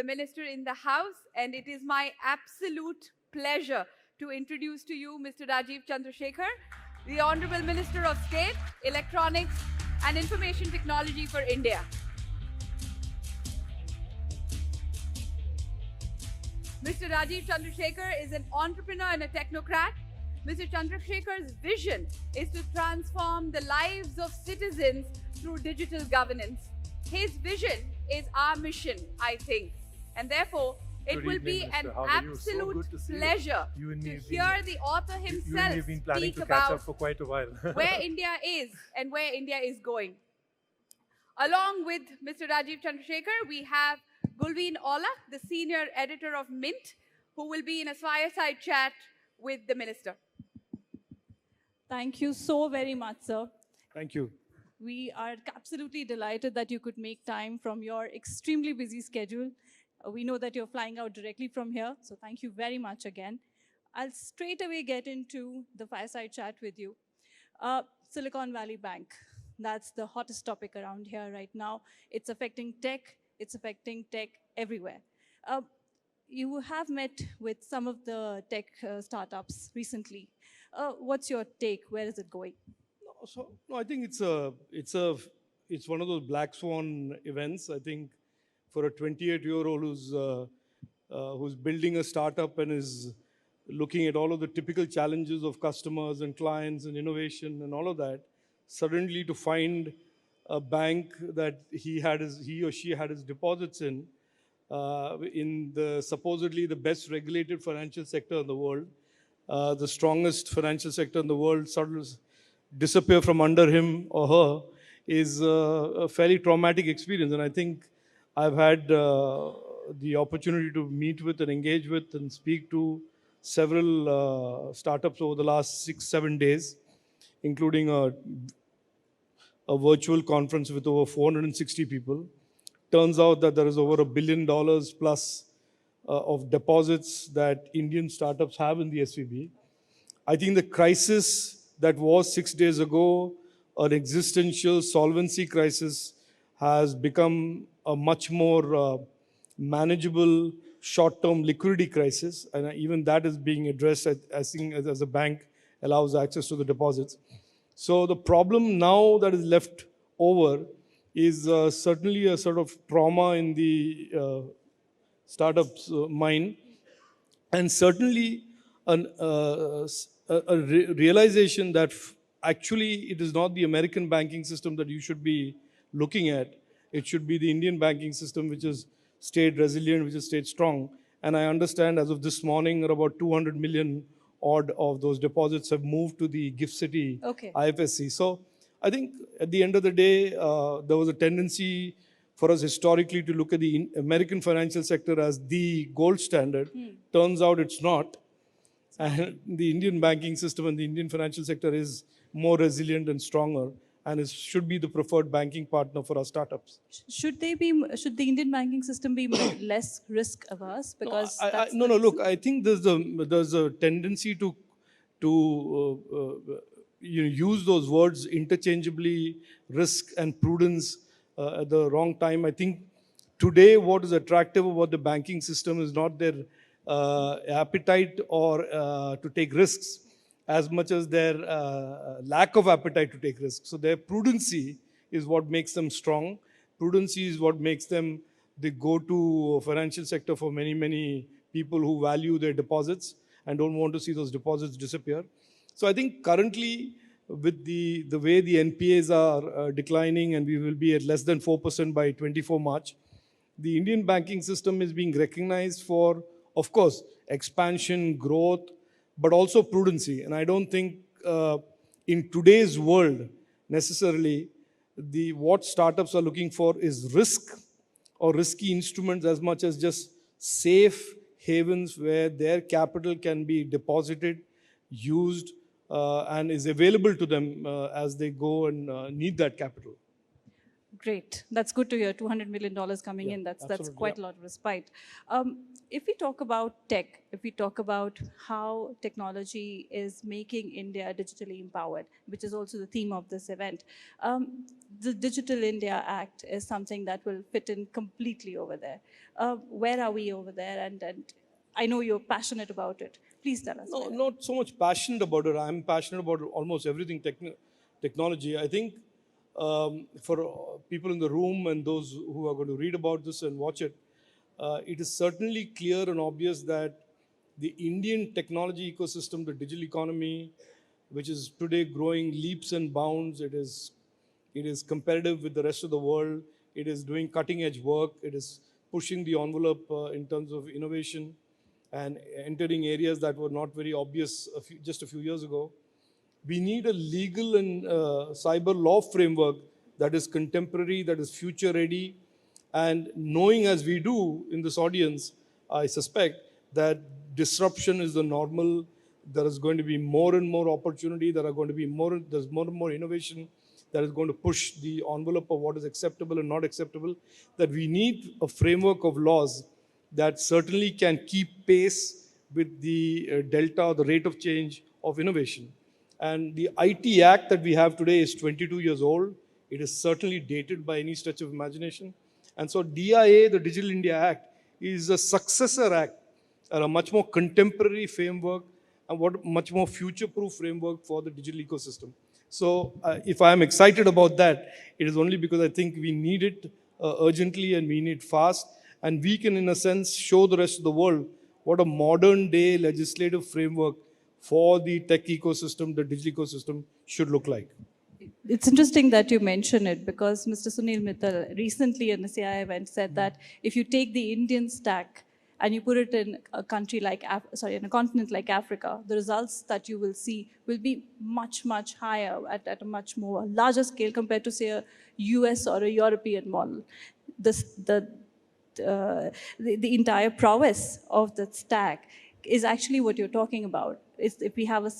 the Minister in the House, and it is my absolute pleasure to introduce to you Mr. Rajeev Chandrashekhar, the Honorable Minister of State, Electronics and Information Technology for India. Mr. Rajeev Chandrashekhar is an entrepreneur and a technocrat. Mr. Chandrasekhar's vision is to transform the lives of citizens through digital governance. His vision is our mission, I think. And therefore, it will be an absolute pleasure to hear the author himself speak about for quite a while. where India is and where India is going. Along with Mr. Rajeev Chandrasekhar, we have Gulveen Aulak, the senior editor of Mint, who will be in a fireside chat with the minister. Thank you so very much, sir. Thank you. We are absolutely delighted that you could make time from your extremely busy schedule. We know that you're flying out directly from here, so thank you very much again. I'll straight away get into the fireside chat with you. Silicon Valley Bank, that's the hottest topic around here right now. It's affecting tech everywhere. You have met with some of the tech startups recently. What's your take? Where is it going? No, I think it's one of those black swan events. I think for a 28-year-old who's building a startup and is looking at all of the typical challenges of customers and clients and innovation and all of that, suddenly to find a bank that he or she had his deposits in the supposedly the best regulated financial sector in the world, the strongest financial sector in the world, suddenly disappear from under him or her is a fairly traumatic experience. And I think I've had the opportunity to meet with and engage with and speak to several startups over the last 6-7 days, including a virtual conference with over 460 people. Turns out that there is over $1 billion plus of deposits that Indian startups have in the SVB. I think the crisis that was 6 days ago, an existential solvency crisis, has become a much more manageable short-term liquidity crisis, and even that is being addressed as a bank allows access to the deposits. So the problem now that is left over is certainly a sort of trauma in the startup's mind, and certainly a realization that actually it is not the American banking system that you should be looking at. It should be the Indian banking system, which has stayed resilient, which has stayed strong. And I understand as of this morning, about 200 million odd of those deposits have moved to the GIFT City IFSC. So I think at the end of the day, there was a tendency for us historically to look at the American financial sector as the gold standard. Turns out it's not. And the Indian banking system and the Indian financial sector is more resilient and stronger, and should be the preferred banking partner for our startups. Should the Indian banking system be less risk averse? Because look, I think there's a tendency to use those words interchangeably, risk and prudence, at the wrong time. I think today what is attractive about the banking system is not their appetite or to take risks, as much as their lack of appetite to take risks. So their prudency is what makes them strong. Prudency is what makes them the go-to financial sector for many, many people who value their deposits and don't want to see those deposits disappear. So I think currently, with the way the NPAs are declining, and we will be at less than 4% by 24 March, the Indian banking system is being recognized for, of course, expansion, growth, but also prudency. And I don't think in today's world, necessarily, what startups are looking for is risk or risky instruments as much as just safe havens where their capital can be deposited, used, and is available to them as they go and need that capital. Great. That's good to hear. $200 million coming in. That's quite a lot of respite. if we talk about tech, if we talk about how technology is making India digitally empowered, which is also the theme of this event, the Digital India Act is something that will fit in completely over there. Where are we over there? And I know you're passionate about it. Please tell us. No, not so much passionate about it. I'm passionate about almost everything technology. I think for people in the room and those who are going to read about this and watch it, it is certainly clear and obvious that the Indian technology ecosystem, the digital economy, which is today growing leaps and bounds, it is competitive with the rest of the world. It is doing cutting edge work. It is pushing the envelope in terms of innovation and entering areas that were not very obvious just a few years ago. We need a legal and cyber law framework that is contemporary, that is future ready. And knowing as we do in this audience, I suspect that disruption is the normal. There is going to be more and more opportunity. There's more and more innovation that is going to push the envelope of what is acceptable and not acceptable. That we need a framework of laws that certainly can keep pace with the delta or the rate of change of innovation. And the IT Act that we have today is 22 years old. It is certainly dated by any stretch of imagination. And so DIA, the Digital India Act, is a successor act, a much more contemporary framework and much more future-proof framework for the digital ecosystem. So if I am excited about that, it is only because I think we need it urgently and we need it fast. And we can, in a sense, show the rest of the world what a modern-day legislative framework for the tech ecosystem, the digital ecosystem, should look like. It's interesting that you mention it because Mr. Sunil Mittal recently in a CI event said that if you take the Indian stack and you put it in a country like, in a continent like Africa, the results that you will see will be much, much higher at a much more larger scale compared to, say, a US or a European model. The entire prowess of the stack is actually what you're talking about. If we have a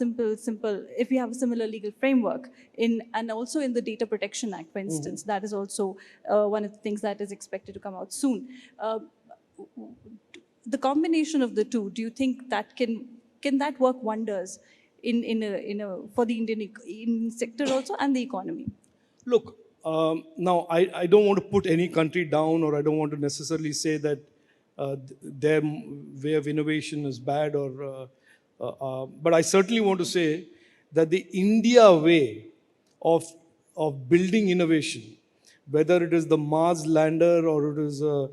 if we have a similar legal framework and also in the Data Protection Act, for instance, that is also one of the things that is expected to come out soon. The combination of the two, do you think that can that work wonders for the Indian sector also and the economy? Look, now I don't want to put any country down, or I don't want to necessarily say that their way of innovation is bad, but I certainly want to say that the India way of building innovation, whether it is the Mars lander or it is the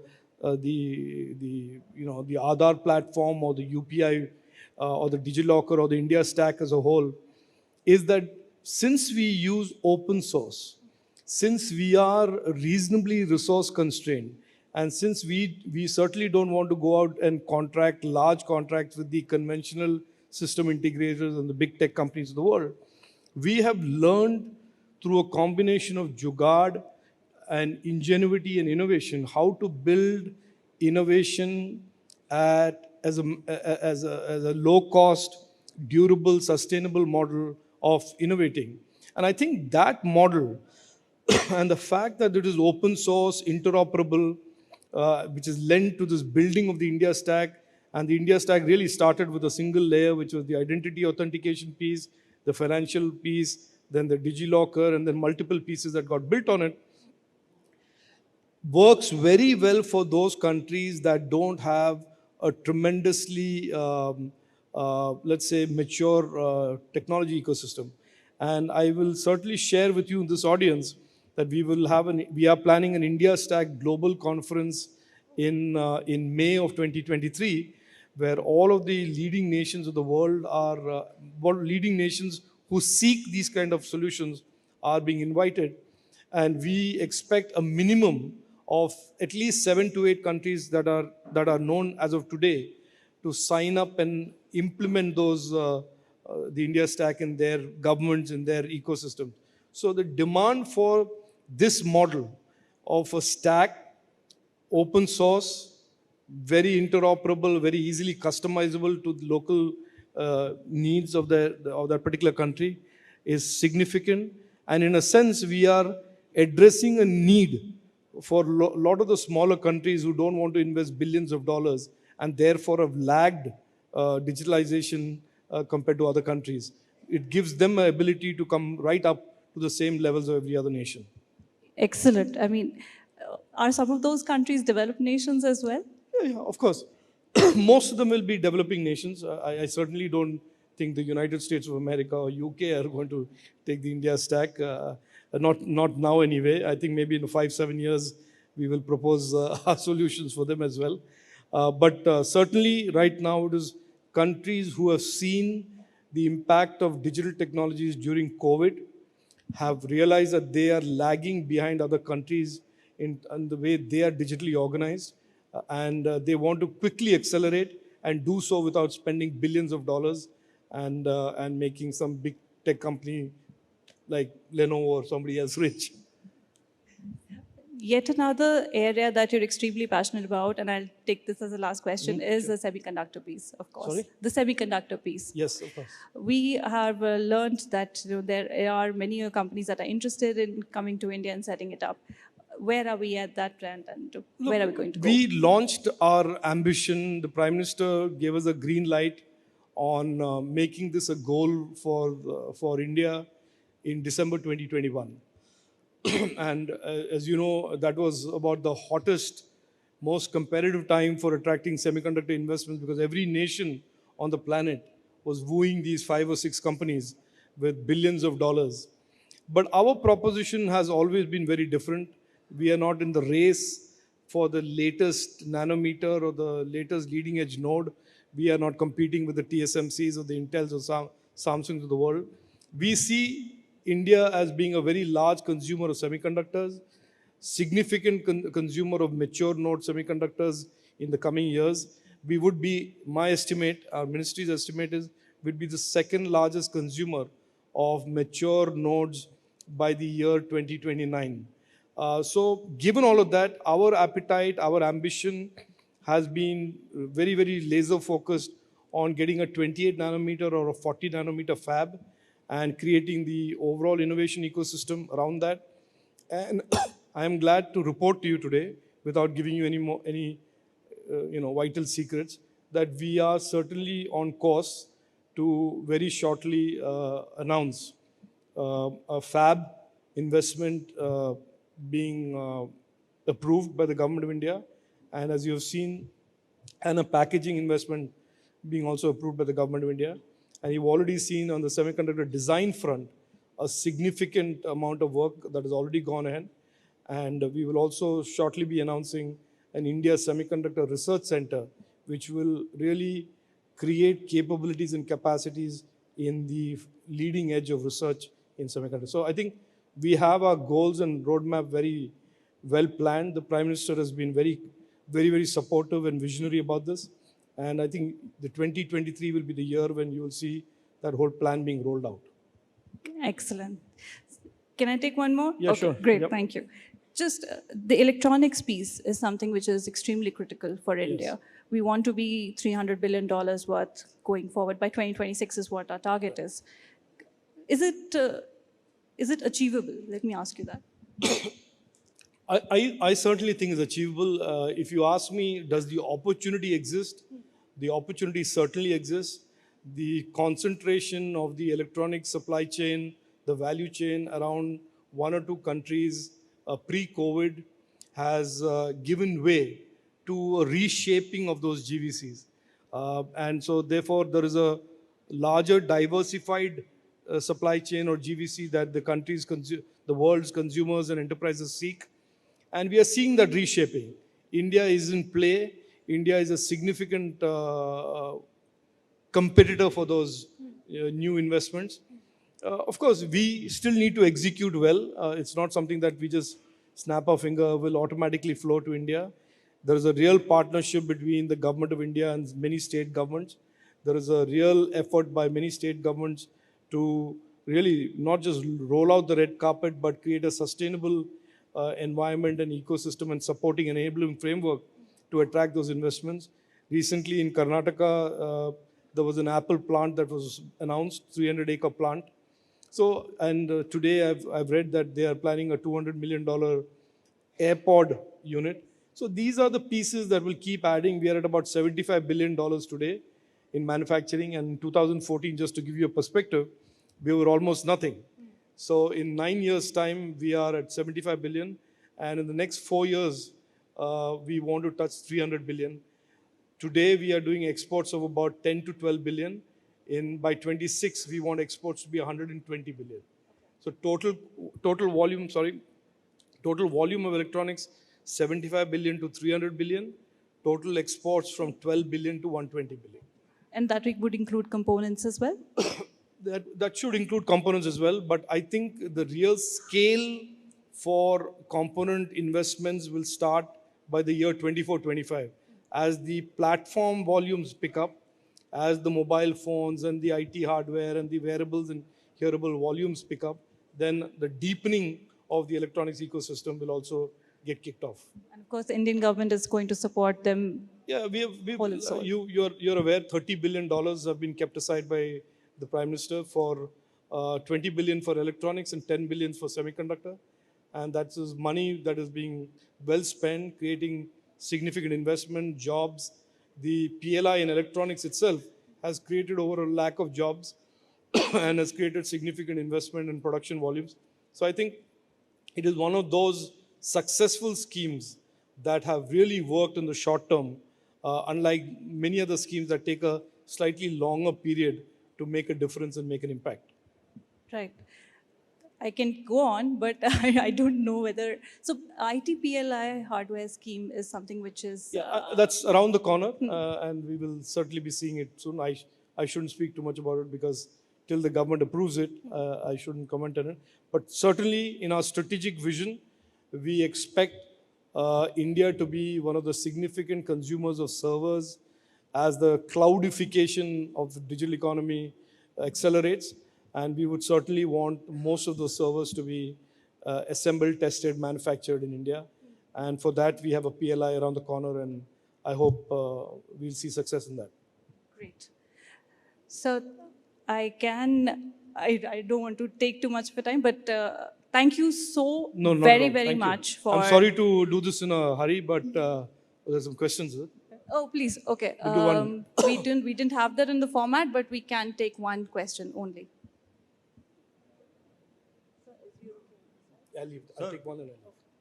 Aadhaar platform or the UPI or the DigiLocker or the India stack as a whole, is that since we use open source, since we are reasonably resource constrained, and since we certainly don't want to go out and contract large contracts with the conventional system integrators and the big tech companies of the world, we have learned through a combination of jugaad and ingenuity and innovation how to build innovation as a low-cost, durable, sustainable model of innovating. And I think that model and the fact that it is open source, interoperable, which is lent to this building of the India stack. And the India stack really started with a single layer, which was the identity authentication piece, the financial piece, then the DigiLocker, and then multiple pieces that got built on it. Works very well for those countries that don't have a tremendously, let's say, mature technology ecosystem. And I will certainly share with you in this audience that we are planning an India Stack Global Conference in May of 2023, where all of the leading nations of the world leading nations who seek these kind of solutions are being invited. And we expect a minimum of at least 7 to 8 countries that are known as of today to sign up and implement those the India Stack in their governments, in their ecosystem. So the demand for this model of a stack, open source, very interoperable, very easily customizable to the local needs of that particular country is significant. And in a sense, we are addressing a need for a lot of the smaller countries who don't want to invest billions of dollars and therefore have lagged digitalization compared to other countries. It gives them an ability to come right up to the same levels of every other nation. Excellent. I mean, are some of those countries developed nations as well? Yeah, of course. Most of them will be developing nations. I certainly don't think the United States of America or UK are going to take the India stack. Not now anyway. I think maybe in 5-7 years we will propose our solutions for them as well. But certainly right now it is countries who have seen the impact of digital technologies during COVID have realized that they are lagging behind other countries in the way they are digitally organized, and they want to quickly accelerate and do so without spending billions of dollars and making some big tech company like Lenovo or somebody else rich. Yet another area that you're extremely passionate about, and I'll take this as the last question, is the semiconductor piece, of course. Sorry? The semiconductor piece. Yes, of course. We have learned that there are many companies that are interested in coming to India and setting it up. Where are we at that trend, and where are we going to go? We launched our ambition. The Prime Minister gave us a green light on making this a goal for India in December 2021. And as you know, that was about the hottest, most competitive time for attracting semiconductor investments, because every nation on the planet was wooing these 5 or 6 companies with billions of dollars. But our proposition has always been very different. We are not in the race for the latest nanometer or the latest leading edge node. We are not competing with the TSMCs or the Intels or Samsungs of the world. We see India as being a very large consumer of semiconductors, significant consumer of mature node semiconductors in the coming years. We would be, my estimate, our ministry's estimate is, would be the second largest consumer of mature nodes by the year 2029. So given all of that, our appetite, our ambition has been very, very laser focused on getting a 28 nanometer or a 40 nanometer fab and creating the overall innovation ecosystem around that. And I am glad to report to you today, without giving you any vital secrets, that we are certainly on course to very shortly announce a fab investment being approved by the government of India, and as you have seen, and a packaging investment being also approved by the government of India. And you've already seen on the semiconductor design front a significant amount of work that has already gone ahead. And we will also shortly be announcing an India Semiconductor Research Center, which will really create capabilities and capacities in the leading edge of research in semiconductors. So I think we have our goals and roadmap very well planned. The Prime Minister has been very, very supportive and visionary about this. And I think the 2023 will be the year when you will see that whole plan being rolled out. Excellent. Can I take one more? Yeah, okay, sure. Great, Yep. thank you. Just the electronics piece is something which is extremely critical for India. We want to be $300 billion worth going forward. By 2026 is what our target is. Is it achievable? Let me ask you that. I certainly think it's achievable. If you ask me, does the opportunity exist? The opportunity certainly exists. The concentration of the electronic supply chain, the value chain around 1 or 2 countries pre-COVID has given way to a reshaping of those GVCs. And so therefore there is a larger diversified supply chain or GVC that the world's consumers and enterprises seek. And we are seeing that reshaping. India is in play. India is a significant competitor for those new investments. Of course, we still need to execute well. It's not something that we just snap our finger will automatically flow to India. There is a real partnership between the government of India and many state governments. There is a real effort by many state governments to really not just roll out the red carpet, but create a sustainable environment and ecosystem and supporting enabling framework to attract those investments. Recently in Karnataka, there was an Apple plant that was announced, 300-acre plant. So, and today I've read that they are planning a $200 million AirPod unit. So these are the pieces that will keep adding. We are at about $75 billion today in manufacturing, and in 2014, just to give you a perspective, we were almost nothing. So in 9 years' time, we are at 75 billion, and in the next 4 years, we want to touch 300 billion. Today, we are doing exports of about 10 to 12 billion. By 26, we want exports to be 120 billion. So total volume of electronics, 75 billion to 300 billion. Total exports from 12 billion to 120 billion. And that would include components as well? That should include components as well, but I think the real scale for component investments will start by the year 24-25. As the platform volumes pick up, as the mobile phones and the IT hardware and the wearables and hearable volumes pick up, then the deepening of the electronics ecosystem will also get kicked off. And of course, the Indian government is going to support them. Yeah, you're aware, $30 billion have been kept aside by the Prime Minister for 20 billion for electronics and 10 billion for semiconductor. And that is money that is being well spent, creating significant investment, jobs. The PLI in electronics itself has created over 1 lakh of jobs and has created significant investment in production volumes. So I think it is one of those successful schemes that have really worked in the short term, unlike many other schemes that take a slightly longer period to make a difference and make an impact. Right. I can go on, but I don't know whether... So ITPLI hardware scheme is something which is... That's around the corner, and we will certainly be seeing it soon. I shouldn't speak too much about it because till the government approves it, I shouldn't comment on it. But certainly in our strategic vision, we expect India to be one of the significant consumers of servers as the cloudification of the digital economy accelerates. And we would certainly want most of those servers to be assembled, tested, manufactured in India. And for that, we have a PLI around the corner, and I hope we'll see success in that. Great. So I don't want to take too much of your time, but thank you so very much for... I'm sorry to do this in a hurry, but there's some questions. Oh, please. Okay. We didn't have that in the format, but we can take one question only. I'll take one and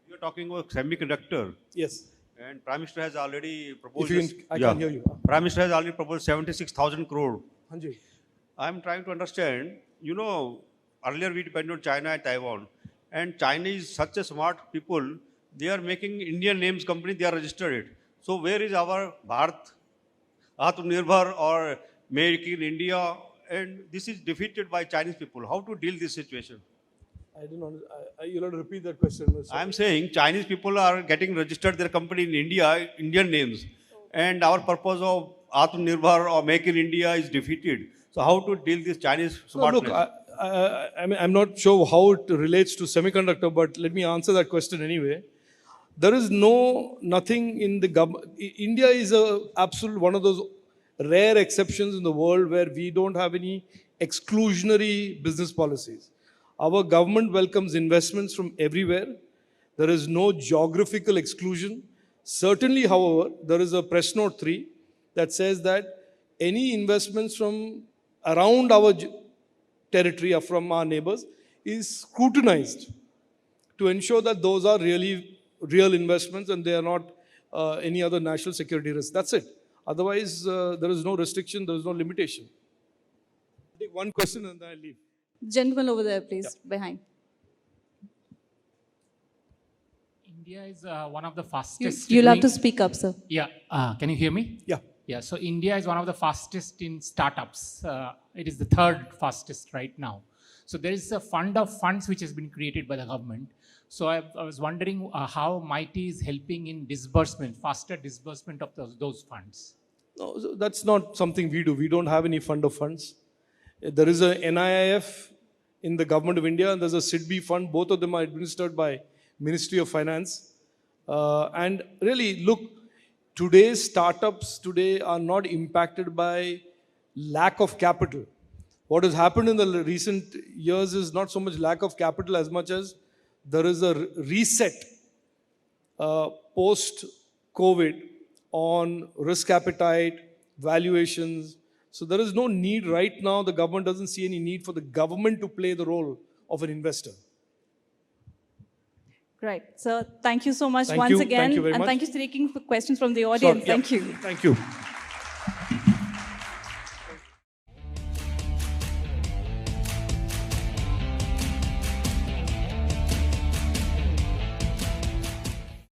You're talking about semiconductor. Yes. And Prime Minister has already proposed... I can hear you. Prime Minister has already proposed 76,000 crore. Hanji. I'm trying to understand, earlier we depended on China and Taiwan. And China is such a smart people, they are making Indian names company, they are registered it. So where is our Bharat, Atmanirbhar or Make in India? And this is defeated by Chinese people. How to deal this situation? I don't know. You'll have to repeat that question. I'm saying Chinese people are getting registered their company in India, Indian names. And our purpose of Atmanirbhar or Make in India is defeated. So how to deal this Chinese smartness? Look, I'm not sure how it relates to semiconductor, but let me answer that question anyway. There is nothing in the government. India is one of those rare exceptions in the world where we don't have any exclusionary business policies. Our government welcomes investments from everywhere. There is no geographical exclusion. Certainly, however, there is a press note 3 that says that any investments from around our territory or from our neighbors is scrutinized to ensure that those are really real investments and they are not any other national security risk. That's it. Otherwise, there is no restriction, there is no limitation. I'll take one question and then I'll leave. Gentleman over there, please, behind. India is one of the fastest. You'll have to speak up, sir. Yeah. Can you hear me? Yeah. Yeah. So India is one of the fastest in startups. It is the third fastest right now. So there is a fund of funds which has been created by the government. So I was wondering how MIT is helping in disbursement, faster disbursement of those funds. No, so that's not something we do. We don't have any fund of funds. There is a NIIF in the government of India, and there's a SIDBI fund. Both of them are administered by Ministry of Finance. And really, look, today's startups are not impacted by lack of capital. What has happened in the recent years is not so much lack of capital as much as there is a reset post COVID on risk appetite, valuations. So there is no need right now, the government doesn't see any need for the government to play the role of an investor. Right. So thank you so much Thank once you. again. Thank you very and much. thank you for taking questions from the audience. Sorry, yeah. Thank you. Thank you.